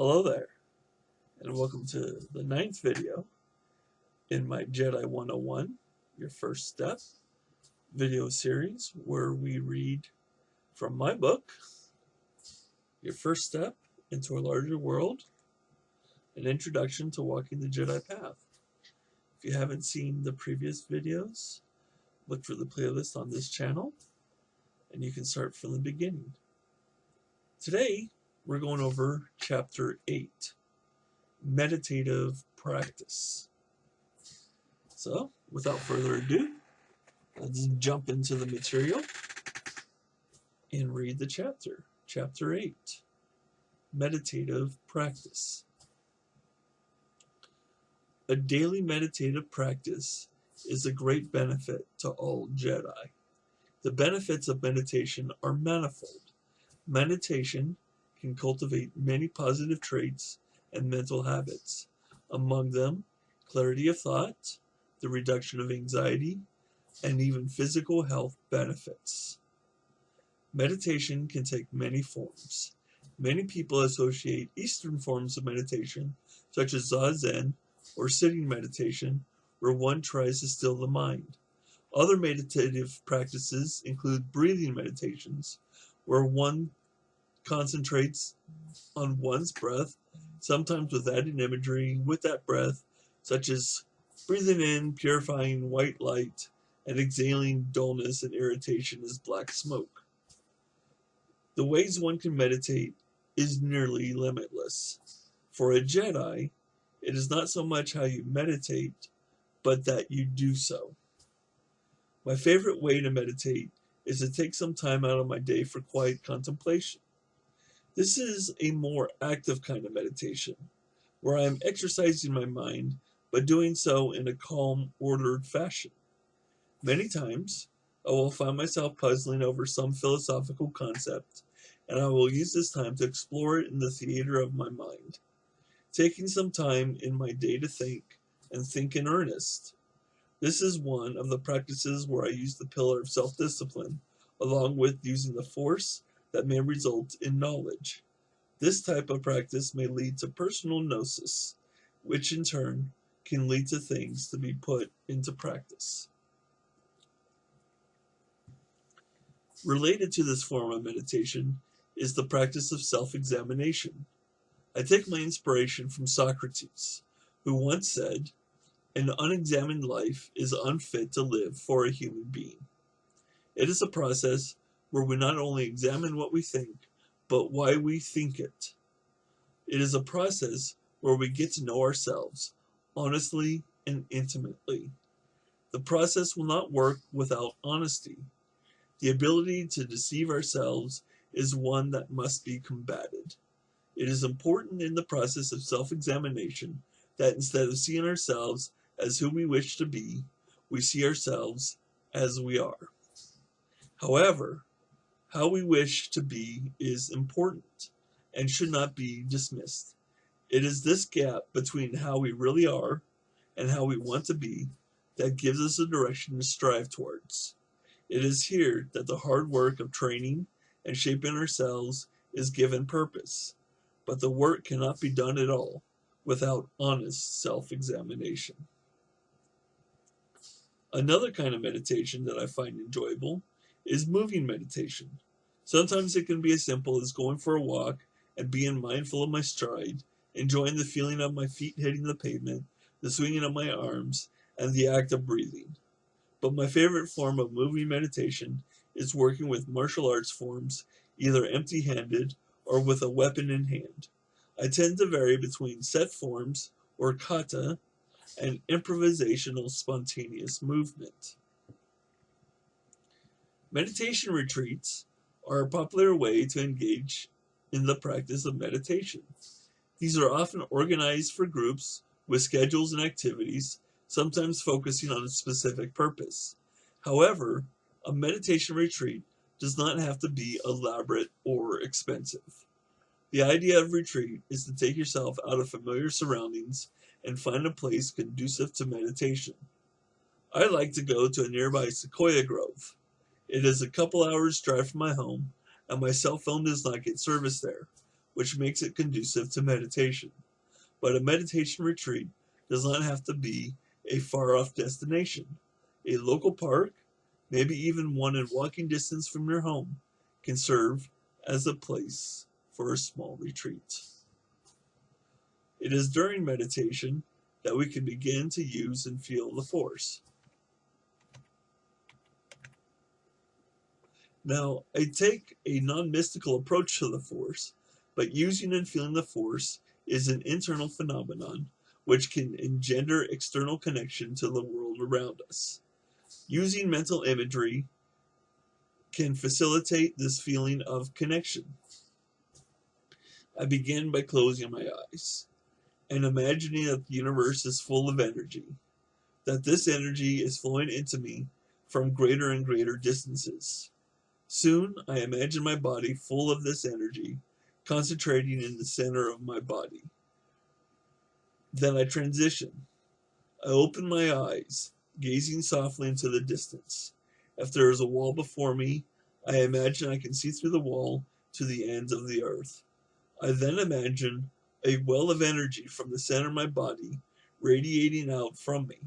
Hello there, and welcome to the 9th video in my Jedi 101, Your First Step video series, where we read from my book, Your First Step into a Larger World, an Introduction to Walking the Jedi Path. If you haven't seen the previous videos, look for the playlist on this channel, and you can start from the beginning. Today, we're going over Chapter 8. Meditative Practice. So, without further ado, let's jump into the material and read the chapter. Chapter 8, Meditative Practice. A daily meditative practice is a great benefit to all Jedi. The benefits of meditation are manifold. Meditation can cultivate many positive traits and mental habits, among them clarity of thought, the reduction of anxiety, and even physical health benefits. Meditation can take many forms. Many people associate Eastern forms of meditation, such as Zazen or sitting meditation, where one tries to still the mind. Other meditative practices include breathing meditations, where one concentrates on one's breath, sometimes with added imagery with that breath, such as breathing in purifying white light and exhaling dullness and irritation as black smoke. The ways one can meditate is nearly limitless. For a Jedi, it is not so much how you meditate, but that you do so. My favorite way to meditate is to take some time out of my day for quiet contemplation. This is a more active kind of meditation, where I am exercising my mind, but doing so in a calm, ordered fashion. Many times, I will find myself puzzling over some philosophical concept, and I will use this time to explore it in the theater of my mind, taking some time in my day to think, and think in earnest. This is one of the practices where I use the pillar of self-discipline, along with using the force that may result in knowledge. This type of practice may lead to personal gnosis, which in turn can lead to things to be put into practice. Related to this form of meditation is the practice of self-examination. I take my inspiration from Socrates, who once said, "An unexamined life is unfit to live for a human being." It is a process where we not only examine what we think, but why we think it. It is a process where we get to know ourselves honestly and intimately. The process will not work without honesty. The ability to deceive ourselves is one that must be combated. It is important in the process of self-examination that instead of seeing ourselves as who we wish to be, we see ourselves as we are. However, how we wish to be is important and should not be dismissed. It is this gap between how we really are and how we want to be that gives us a direction to strive towards. It is here that the hard work of training and shaping ourselves is given purpose, but the work cannot be done at all without honest self-examination. Another kind of meditation that I find enjoyable is moving meditation. Sometimes it can be as simple as going for a walk and being mindful of my stride, enjoying the feeling of my feet hitting the pavement, the swinging of my arms, and the act of breathing. But my favorite form of moving meditation is working with martial arts forms, either empty-handed or with a weapon in hand. I tend to vary between set forms, or kata, and improvisational spontaneous movement. Meditation retreats are a popular way to engage in the practice of meditation. These are often organized for groups with schedules and activities, sometimes focusing on a specific purpose. However, a meditation retreat does not have to be elaborate or expensive. The idea of retreat is to take yourself out of familiar surroundings and find a place conducive to meditation. I like to go to a nearby sequoia grove. It is a couple hours drive from my home, and my cell phone does not get service there, which makes it conducive to meditation. But a meditation retreat does not have to be a far-off destination. A local park, maybe even one in walking distance from your home, can serve as a place for a small retreat. It is during meditation that we can begin to use and feel the Force. Now, I take a non-mystical approach to the Force, but using and feeling the Force is an internal phenomenon which can engender external connection to the world around us. Using mental imagery can facilitate this feeling of connection. I begin by closing my eyes and imagining that the universe is full of energy, that this energy is flowing into me from greater and greater distances. Soon, I imagine my body full of this energy, concentrating in the center of my body. Then I transition. I open my eyes, gazing softly into the distance. If there is a wall before me, I imagine I can see through the wall to the ends of the earth. I then imagine a well of energy from the center of my body radiating out from me.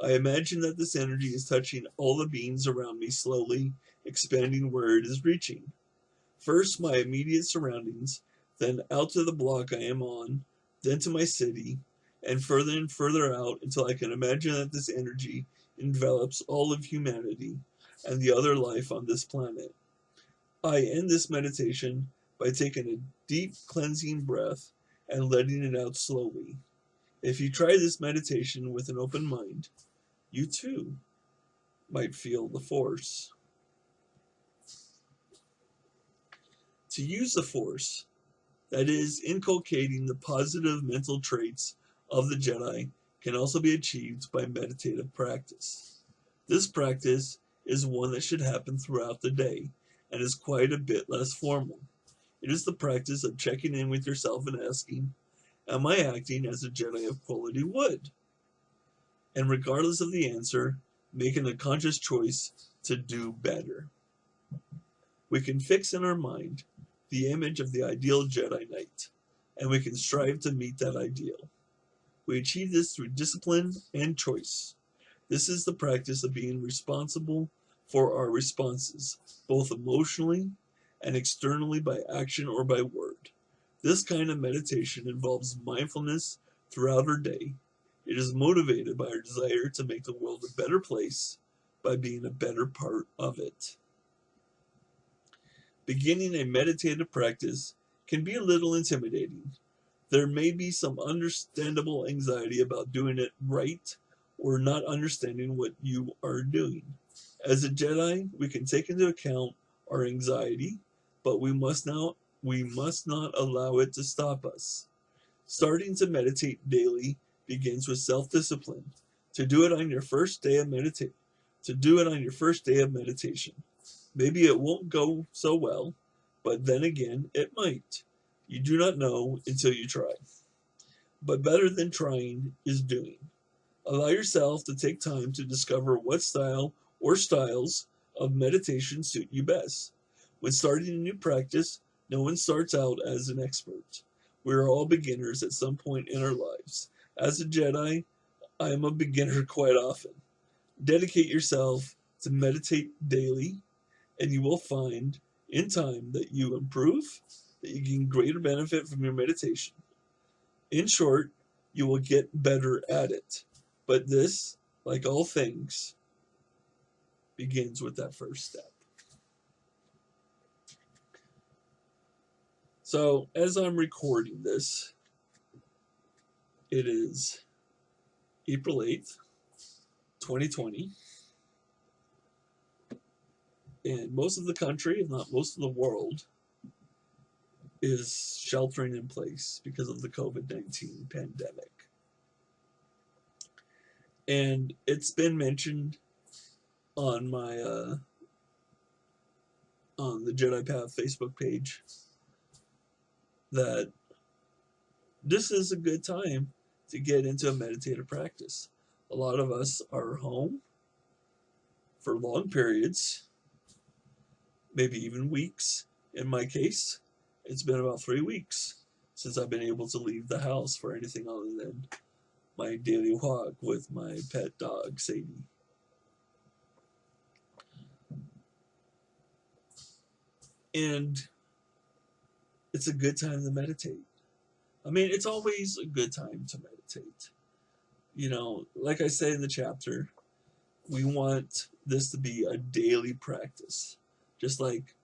I imagine that this energy is touching all the beings around me, slowly expanding where it is reaching. First my immediate surroundings, then out to the block I am on, then to my city, and further out until I can imagine that this energy envelops all of humanity and the other life on this planet. I end this meditation by taking a deep cleansing breath and letting it out slowly. If you try this meditation with an open mind, you too might feel the Force. To use the Force, that is, inculcating the positive mental traits of the Jedi, can also be achieved by meditative practice. This practice is one that should happen throughout the day and is quite a bit less formal. It is the practice of checking in with yourself and asking, am I acting as a Jedi of quality would? And regardless of the answer, making a conscious choice to do better. We can fix in our mind the image of the ideal Jedi Knight, and we can strive to meet that ideal. We achieve this through discipline and choice. This is the practice of being responsible for our responses, both emotionally and externally by action or by word. This kind of meditation involves mindfulness throughout our day. It is motivated by our desire to make the world a better place by being a better part of it. Beginning a meditative practice can be a little intimidating. There may be some understandable anxiety about doing it right or not understanding what you are doing. As a Jedi, we can take into account our anxiety, but we must not allow it to stop us. Starting to meditate daily begins with self-discipline. To do it on your first day of meditation. Maybe it won't go so well, but then again, it might. You do not know until you try. But better than trying is doing. Allow yourself to take time to discover what style or styles of meditation suit you best. When starting a new practice, no one starts out as an expert. We are all beginners at some point in our lives. As a Jedi, I am a beginner quite often. Dedicate yourself to meditate daily, and you will find in time that you improve, that you gain greater benefit from your meditation. In short, you will get better at it. But this, like all things, begins with that first step. So, as I'm recording this, it is April 8th, 2020. And most of the country, if not most of the world, is sheltering in place because of the COVID-19 pandemic. And it's been mentioned on my on the Jedi Path Facebook page that this is a good time to get into a meditative practice. A lot of us are home for long periods, maybe even weeks in my case, It's been about 3 weeks since I've been able to leave the house for anything other than my daily walk with my pet dog, Sadie. And it's a good time to meditate. I mean, it's always a good time to meditate. You know, like I say in the chapter, we want this to be a daily practice. Just like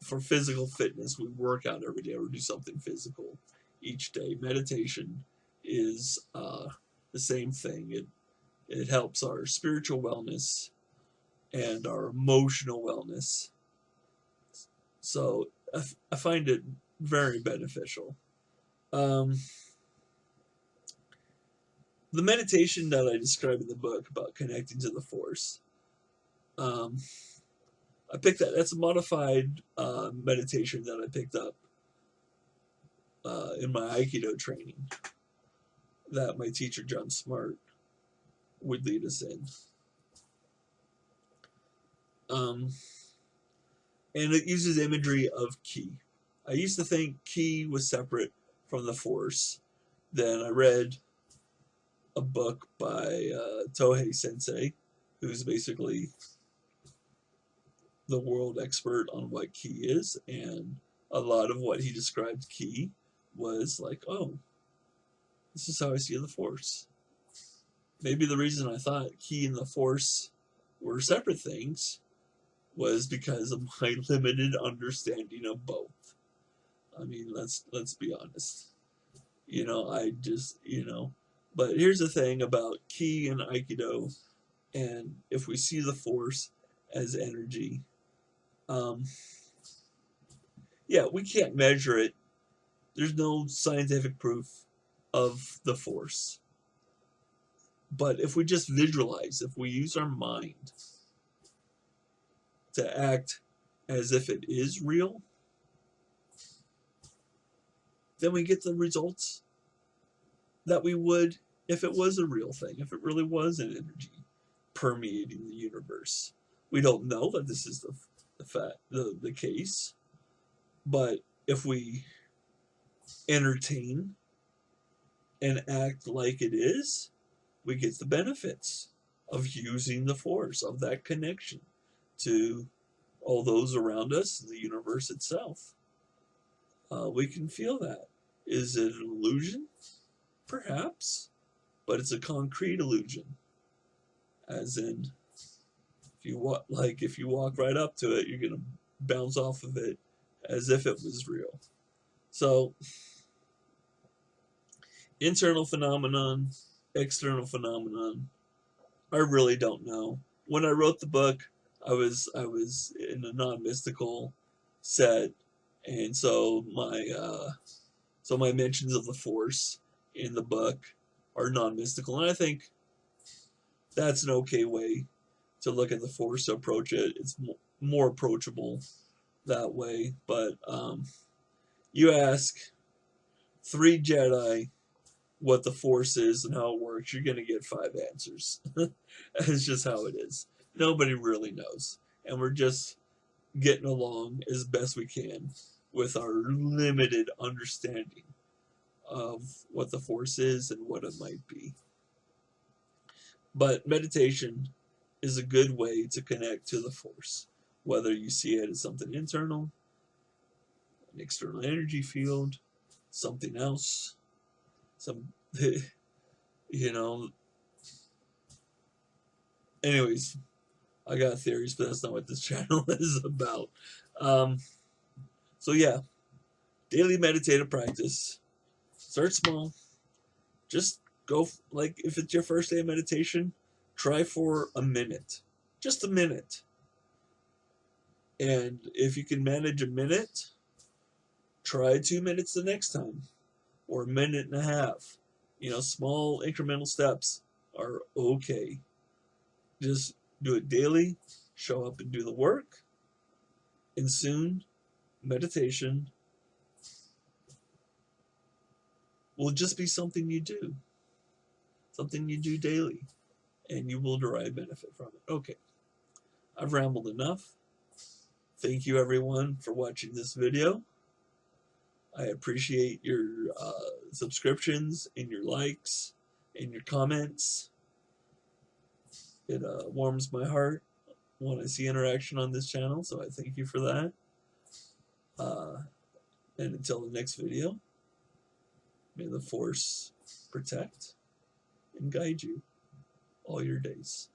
for physical fitness, we work out every day or do something physical each day. Meditation is the same thing. It helps our spiritual wellness and our emotional wellness. So I find it very beneficial. The meditation that I describe in the book about connecting to the Force, I picked that. That's a modified meditation that I picked up in my Aikido training that my teacher, John Smart, would lead us in. And it uses imagery of ki. I used to think ki was separate from the Force. Then I read a book by Tohei Sensei, who's basically the world expert on what ki is, and a lot of what he described ki was like, oh, this is how I see the Force. Maybe the reason I thought ki and the Force were separate things was because of my limited understanding of both. I mean, let's be honest. You know, but here's the thing about ki and Aikido, and if we see the Force as energy, yeah, we can't measure it. There's no scientific proof of the Force. But if we just visualize, if we use our mind to act as if it is real, then we get the results that we would if it was a real thing, if it really was an energy permeating the universe. We don't know that this is the case, but if we entertain and act like it is, we get the benefits of using the Force, of that connection to all those around us, the universe itself. We can feel that. Is it an illusion? Perhaps, but it's a concrete illusion. As in, if you walk right up to it, you're gonna bounce off of it as if it was real. So, internal phenomenon, external phenomenon, I really don't know. When I wrote the book, I was in a non-mystical set, and so my mentions of the Force in the book are non-mystical, and I think that's an okay way to look at the Force, to approach it. It's more approachable that way. But you ask 3 Jedi what the Force is and how it works, you're going to get 5 answers. It's just how it is. Nobody really knows. And we're just getting along as best we can with our limited understanding of what the Force is and what it might be. But meditation is a good way to connect to the Force, whether you see it as something internal, an external energy field, something else, anyways, I got theories, but that's not what this channel is about. So yeah, daily meditative practice. Start small. Just go, like, if it's your first day of meditation, try for a minute. Just a minute. And if you can manage a minute, try 2 minutes the next time, or a minute and a half. Small incremental steps are okay. Just do it daily, show up and do the work, and soon meditation will just be something you do daily, and you will derive benefit from it. Okay, I've rambled enough. Thank you everyone for watching this video. I appreciate your subscriptions and your likes and your comments. It warms my heart when I see interaction on this channel, so I thank you for that. And until the next video, may the Force protect and guide you all your days.